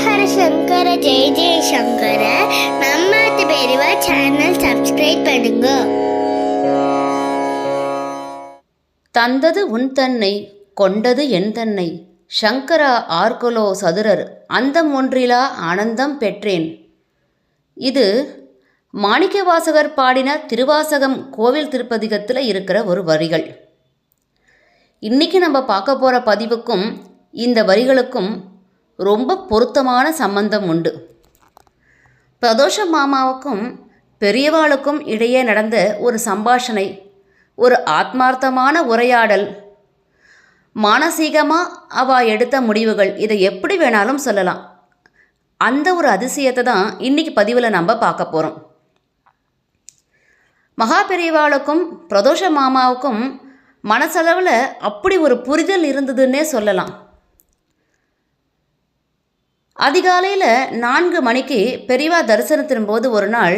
ஹர சங்கர ஜெய ஜெய சங்கர. நம்ம பெரியவா channel subscribe பண்ணுங்க. தந்தது உன் தன்னை கொண்டது என் தன்னை சங்கரா ஆர்கொலோ சதுரர் அந்தம் ஒன்றிலா ஆனந்தம் பெற்றேன். இது மாணிக்கவாசகர் பாடின திருவாசகம் கோவில் திருப்பதிகத்தில் இருக்கிற ஒரு வரிகள். இன்றைக்கி நம்ம பார்க்க போகிற பதிவுக்கும் இந்த வரிகளுக்கும் ரொம்ப பொருத்தமான சம்பந்தம் உண்டு. பிரதோஷ மாமாவுக்கும் பெரியவாளுக்கும் இடையே நடந்த ஒரு சம்பாஷணை, ஒரு ஆத்மார்த்தமான உரையாடல், மானசீகமாக அவள் எடுத்த முடிவுகள், இதை எப்படி வேணாலும் சொல்லலாம். அந்த ஒரு அதிசயத்தை தான் இன்றைக்கி பதிவில் நம்ம பார்க்க போகிறோம். மகா பெரியவாளுக்கும் பிரதோஷ மாமாவுக்கும் மனசளவில் அப்படி ஒரு புரிதல் இருந்ததுன்னே சொல்லலாம். அதிகாலையில் 4 மணிக்கு பெரியவா தரிசனத்தின் போது ஒரு நாள்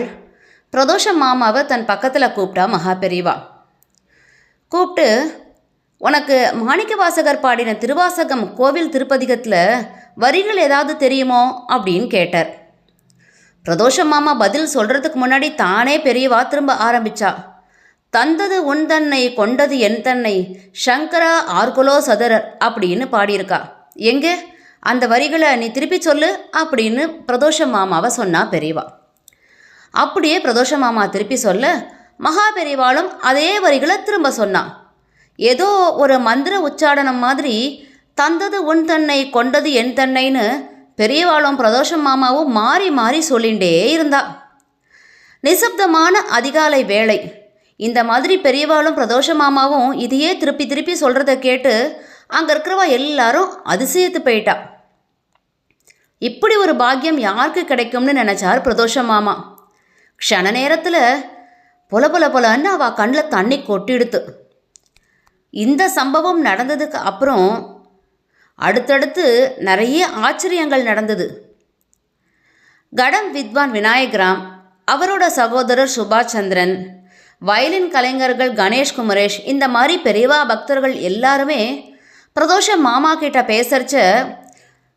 பிரதோஷ மாமாவை தன் பக்கத்தில் கூப்பிட்டா மகா பெரியவா. கூப்பிட்டு, உனக்கு மாணிக்கவாசகர் பாடின திருவாசகம் கோவில் திருப்பதிகத்தில் வரிகள் ஏதாவது தெரியுமோ அப்படின்னு கேட்டார். பிரதோஷ மாமா பதில் சொல்கிறதுக்கு முன்னாடி தானே பெரியவா திரும்ப ஆரம்பித்தா. தந்தது உன் தன்னை கொண்டது என் தன்னை சங்கரா ஆர்கொலோ சதுரர் அப்படின்னு பாடியிருக்கா. எங்கே அந்த வரிகளை நீ திருப்பி சொல்லு அப்படின்னு பிரதோஷ மாமாவை சொன்னா பெரியவா. அப்படியே பிரதோஷ மாமா திருப்பி சொல்ல மகா பெரியவாளும் அதே வரிகளை திரும்ப சொன்னான். ஏதோ ஒரு மந்திர உச்சாடனம் மாதிரி தந்தது உன் தன்னை கொண்டது என் தன்னைன்னு பெரியவாளும் பிரதோஷ மாமாவும் மாறி மாறி சொல்லிகிட்டே இருந்தா. நிசப்தமான அதிகாலை வேளை. இந்த மாதிரி பெரியவாளும் பிரதோஷ மாமாவும் இதையே திருப்பி திருப்பி சொல்கிறத கேட்டு அங்கே இருக்கிறவா எல்லாரும் அதிசயத்து போயிட்டா. இப்படி ஒரு பாக்கியம் யாருக்கு கிடைக்கும்னு நினச்சார் பிரதோஷ மாமா. க்ஷண நேரத்தில் பொலன்னு அவள் கண்ணில் தண்ணி கொட்டிடுத்து. இந்த சம்பவம் நடந்ததுக்கு அப்புறம் அடுத்தடுத்து நிறைய ஆச்சரியங்கள் நடந்தது. கடம் வித்வான் விநாயகராம், அவரோட சகோதரர் சுபாஷ் சந்திரன், வயலின் கலைஞர்கள் கணேஷ் குமரேஷ், இந்த மாதிரி பெரியவா பக்தர்கள் எல்லாருமே பிரதோஷ மாமா கிட்ட பேசறச்ச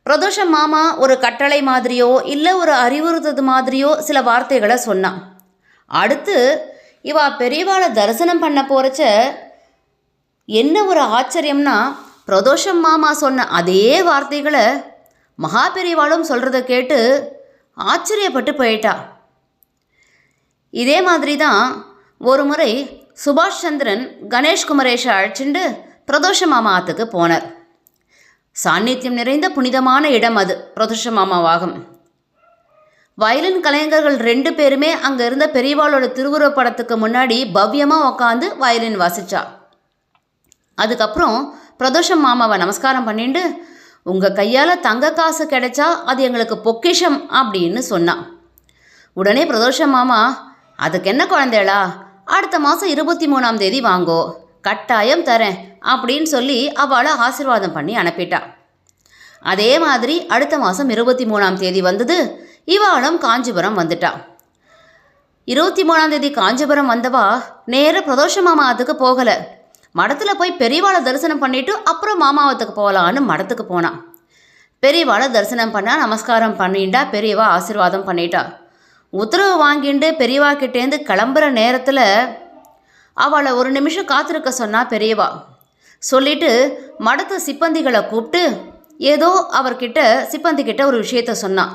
பிரதோஷ மாமா ஒரு கட்டளை மாதிரியோ இல்லை ஒரு அறிவுறுத்தது மாதிரியோ சில வார்த்தைகளை சொன்னான். அடுத்து இவா பெரியவாளை தரிசனம் பண்ண போகிறச்ச என்ன ஒரு ஆச்சரியம்னா, பிரதோஷம் மாமா சொன்ன அதே வார்த்தைகளை மகா பெரியவாளும் சொல்கிறத கேட்டு ஆச்சரியப்பட்டு போயிட்டா. இதே மாதிரி தான் ஒரு முறை சுபாஷ் சந்திரன் கணேஷ் குமரேஷை அழைச்சிண்டு பிரதோஷ மாமா ஆற்றுக்கு போனார். சாநித்தியம் நிறைந்த புனிதமான இடம் அது பிரதோஷ மாமாவாகும். வயலின் கலைஞர்கள் 2 பேருமே அங்கே இருந்த பெரியவாளோட திருவுருவப் படத்துக்கு முன்னாடி பவ்யமாக உக்காந்து வயலின் வாசிச்சா. அதுக்கப்புறம் பிரதோஷ மாமாவை நமஸ்காரம் பண்ணிட்டு, உங்கள் கையால் தங்க காசு கிடைச்சா அது எங்களுக்கு பொக்கிஷம் அப்படின்னு சொன்னான். உடனே பிரதோஷ மாமா, அதுக்கு என்ன குழந்தைகளா, அடுத்த மாதம் 23ஆம் தேதி வாங்கோ, கட்டாயம் தரேன் அப்படின்னு சொல்லி அவளை ஆசீர்வாதம் பண்ணி அனுப்பிட்டா. அதே மாதிரி அடுத்த மாதம் 23ஆம் தேதி வந்தது. இவாளும் காஞ்சிபுரம் வந்துட்டா. 23ஆம் தேதி காஞ்சிபுரம் வந்தவா நேராக பிரதோஷ மாமாவத்துக்கு போகலை. மடத்தில் போய் பெரியவாளை தரிசனம் பண்ணிவிட்டு அப்புறம் மாமாவத்துக்கு போகலான்னு மடத்துக்கு போனான். பெரியவாளை தரிசனம் பண்ணால் நமஸ்காரம் பண்ணிட்டா. பெரியவா ஆசீர்வாதம் பண்ணிட்டா. உத்தரவு வாங்கிட்டு பெரியவா கிட்டேருந்து கிளம்புற நேரத்தில் அவளை ஒரு நிமிஷம் காத்திருக்க சொன்னா பெரியவா. சொல்லிட்டு மடத்து சிப்பந்திகளை கூப்பிட்டு ஏதோ அவர்கிட்ட சிப்பந்திக்கிட்ட ஒரு விஷயத்த சொன்னான்.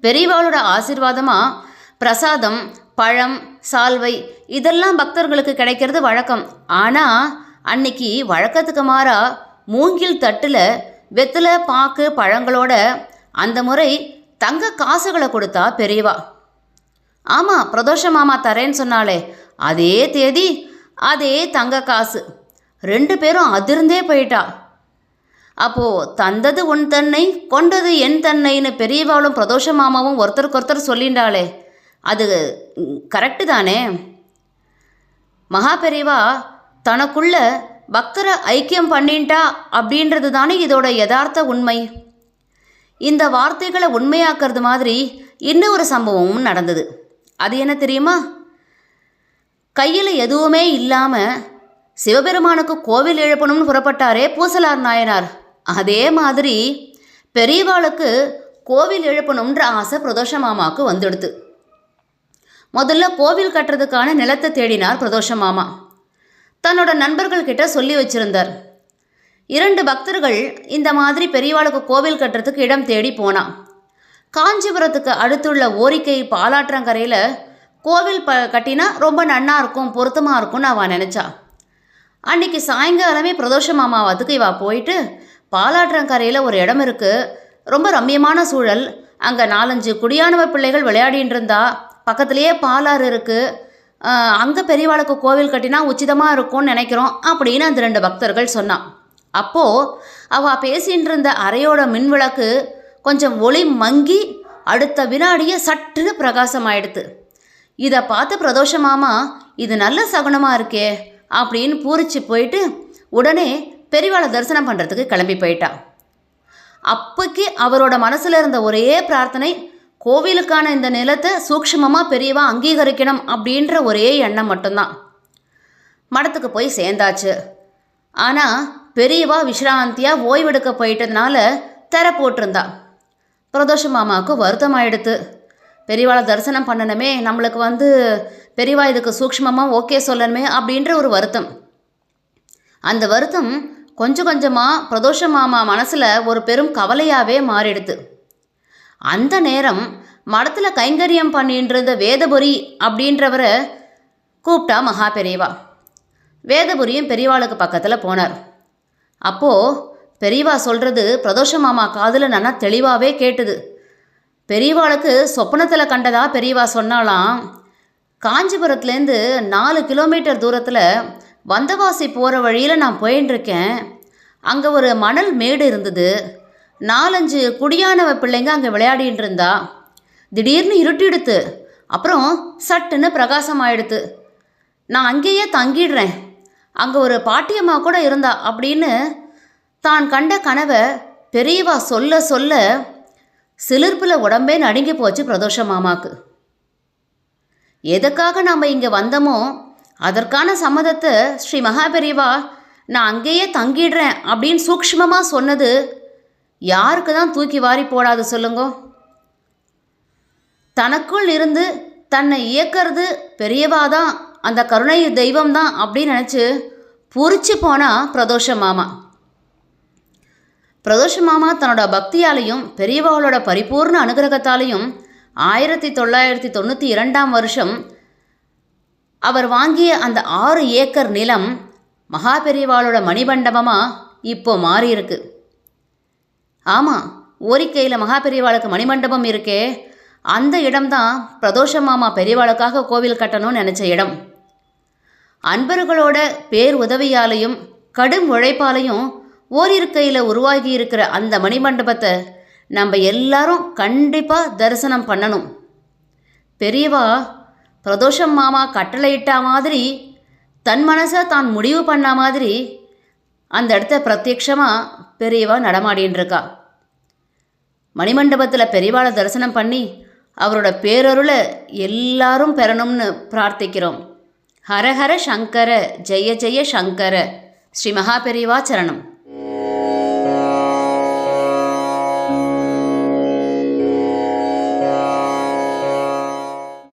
பெரியவாளோட ஆசீர்வாதமாக பிரசாதம், பழம், சால்வை இதெல்லாம் பக்தர்களுக்கு கிடைக்கிறது வழக்கம். ஆனால் அன்னைக்கு வழக்கத்துக்கு மாறா மூங்கில் தட்டில் வெத்தலை, பாக்கு, பழங்களோட அந்த முறை தங்க காசுகளை கொடுத்தா பெரியவா. ஆமாம், பிரதோஷ மாமா தரேன்னு சொன்னாலே அதே தேதி அதே தங்க காசு. 2 பேரும் அதிர்ந்தே போயிட்டா. அப்போது தந்தது உன் தன்னை கொண்டது என் தன்னைன்னு பெரியவாளும் பிரதோஷ மாமாவும் ஒருத்தருக்கொருத்தர் சொல்லிண்டாளே, அது கரெக்டு தானே? மகா பெரியவா தனக்குள்ள பக்தரை ஐக்கியம் பண்ணிட்டா அப்படின்றது தானே இதோட யதார்த்த உண்மை. இந்த வார்த்தைகளை உண்மையாக்குறது மாதிரி இன்னும் ஒரு சம்பவமும் நடந்தது. அது என்ன தெரியுமா? கையில் எதுவுமே இல்லாமல் சிவபெருமானுக்கு கோவில் எழுப்பணும்னு புறப்பட்டாரே பூசலார் நாயனார், அதே மாதிரி பெரியவாளுக்கு கோவில் எழுப்பணுன்ற ஆசை பிரதோஷ மாமாவுக்கு வந்துடுது. முதல்ல கோவில் கட்டுறதுக்கான நிலத்தை தேடினார் பிரதோஷ மாமா. தன்னோட நண்பர்கள் கிட்ட சொல்லி வச்சிருந்தார். 2 பக்தர்கள் இந்த மாதிரி பெரியவாளுக்கு கோவில் கட்டுறதுக்கு இடம் தேடி போனான். காஞ்சிபுரத்துக்கு அடுத்துள்ள ஓரிக்கை பாலாற்றங்கரையில் கோவில் கட்டினா ரொம்ப நன்னா இருக்கும், பொருத்தமாக இருக்கும்னு அவள் நினச்சா. அன்றைக்கி சாயங்காலமே பிரதோஷ மாமாவதுக்கு இவள் போயிட்டு, பாலாற்றங்கரையில் ஒரு இடம் இருக்குது, ரொம்ப ரம்மியமான சூழல், அங்கே 4-5 குடியானவ பிள்ளைகள் விளையாடின்னு இருந்தா, பக்கத்துலேயே பாலாறு இருக்குது, அங்கே பெரியவாளுக்கு கோவில் கட்டினா உச்சிதமாக இருக்கும்னு நினைக்கிறோம் அப்படின்னு அந்த 2 பக்தர்கள் சொன்னான். அப்போது அவள் பேசிகிட்டு இருந்த அறையோட மின்விளக்கு கொஞ்சம் ஒளி மங்கி அடுத்த வினாடியே சட்டுன்னு பிரகாசமாயிடுது. இதை பார்த்து பிரதோஷ மாமா இது நல்ல சகுனமாக இருக்கே அப்படின்னு பூரிச்சு போயிட்டு உடனே பெரியவாளை தரிசனம் பண்ணுறதுக்கு கிளம்பி போயிட்டா. அப்போக்கி அவரோட மனசில் இருந்த ஒரே பிரார்த்தனை, கோவிலுக்கான இந்த நிலத்தை சூக்ஷ்மமாக பெரியவா அங்கீகரிக்கணும் அப்படின்ற ஒரே எண்ணம் மட்டும்தான். மடத்துக்கு போய் சேர்ந்தாச்சு. ஆனால் பெரியவா விஸ்ராந்தியாக ஓய்வெடுக்க போயிட்டதுனால திரை போட்டிருந்தா. பிரதோஷ மாமாவுக்கு வருத்தம் ஆயிடுத்து. பெரியவாளை தரிசனம் பண்ணணுமே, நம்மளுக்கு பெரியவா இதுக்கு சூக்ஷ்மமாக ஓகே சொல்லணுமே அப்படின்ற ஒரு வருத்தம். அந்த வருத்தம் கொஞ்சம் கொஞ்சமாக பிரதோஷ மாமா மனசில் ஒரு பெரும் கவலையாகவே மாறிடுது. அந்த நேரம் மடத்தில் கைங்கரியம் பண்ணிட்டு இருந்த வேதபுரி அப்படின்றவரை கூப்பிட்டா மகா பெரியவா. வேதபுரியும் பெரியவாளுக்கு பக்கத்தில் போனார். அப்போது பெரியவா சொல்கிறது பிரதோஷ மாமா காதில் நல்லா தெளிவாகவே கேட்டுது. பெரியவாளுக்கு சொப்பனத்தில் கண்டதா பெரியவா சொன்னாலாம், காஞ்சிபுரத்துலேருந்து 4 கிலோமீட்டர் தூரத்தில் வந்தவாசி போகிற வழியில் நான் போயின்ட்டுருக்கேன். அங்கே ஒரு மணல் மேடு இருந்தது. 4-5 குடியானவ பிள்ளைங்க அங்கே விளையாடின்னு இருந்தா. திடீர்னு இருட்டிடுத்து, அப்புறம் சட்டுன்னு பிரகாசம் ஆயிடுத்து. நான் அங்கேயே தங்கிடுறேன், அங்கே ஒரு பாட்டியம்மா கூட இருந்தா அப்படின்னு தான் கண்ட கனவை பெரியவா சொல்ல சொல்ல சிலிர்ப்பில் உடம்பே நடுங்கி போச்சு பிரதோஷ மாமாவுக்கு. எதுக்காக நாம் இங்கே வந்தோமோ அதற்கான சம்மதத்தை ஸ்ரீ மகா பெரியவா நான் அங்கேயே தங்கிடுறேன் அப்படின்னு சூக்ஷ்மமாக சொன்னது யாருக்கு தான் தூக்கி வாரி போடாது சொல்லுங்க. தனக்குள் இருந்து தன்னை இயக்கிறது பெரியவா தான், அந்த கருணை தெய்வம் தான் அப்படின்னு நினச்சி பூரிச்சு போனா பிரதோஷ மாமா. பிரதோஷ மாமா தன்னோட பக்தியாலையும் பெரியவாளோட பரிபூர்ண அனுகிரகத்தாலையும் 1992 வருஷம் அவர் வாங்கிய அந்த 6 ஏக்கர் நிலம் மகா பெரியவாளோட மணிமண்டபமாக இப்போ மாறியிருக்கு. ஆமாம், ஓரிக்கையில் மகா பெரியவாளுக்கு மணிமண்டபம் இருக்கே, அந்த இடம்தான் பிரதோஷ மாமா பெரியவாளுக்காக கோவில் கட்டணும்னு நினச்ச இடம். அன்பர்களோட பேர் உதவியாலையும் கடும் உழைப்பாலையும் ஓரிருக்கையில் உருவாகி இருக்கிற அந்த மணிமண்டபத்தை நம்ம எல்லாரும் கண்டிப்பாக தரிசனம் பண்ணணும். பெரியவா பிரதோஷம் மாமா கட்டளையிட்டா மாதிரி, தன் மனசை தான் முடிவு பண்ண மாதிரி அந்த இடத்த பிரத்யட்சமாக பெரியவா நடமாடின்னு இருக்கா. மணிமண்டபத்தில் பெரியவாளை தரிசனம் பண்ணி அவரோட பேரருளை எல்லாரும் பெறணும்னு பிரார்த்திக்கிறோம். ஹரஹர சங்கர ஜெய ஜெய சங்கர. ஸ்ரீ மகா பெரியவா சரணம்.